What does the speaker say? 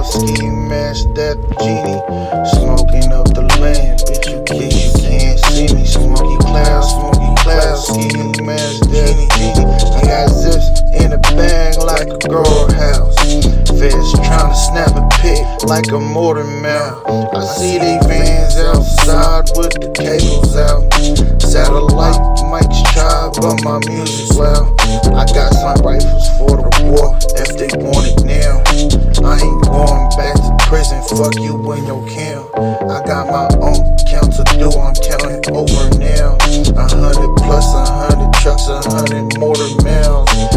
ski mask, that genie. Smoking up the land, bitch, you can't see me. Smoky clouds, ski mask, that genie. I got zips in the bag like a grower house. Feds tryna snap a pic like a mortar mouth. I see they vans outside with the cables out. Satellite mics try, but my music's loud. I got some rifles for the war if they want it now. I ain't going back to prison, fuck you in your camp. I got my own count to do, I'm counting over now. 100 plus 100 trucks, 100 mortar miles.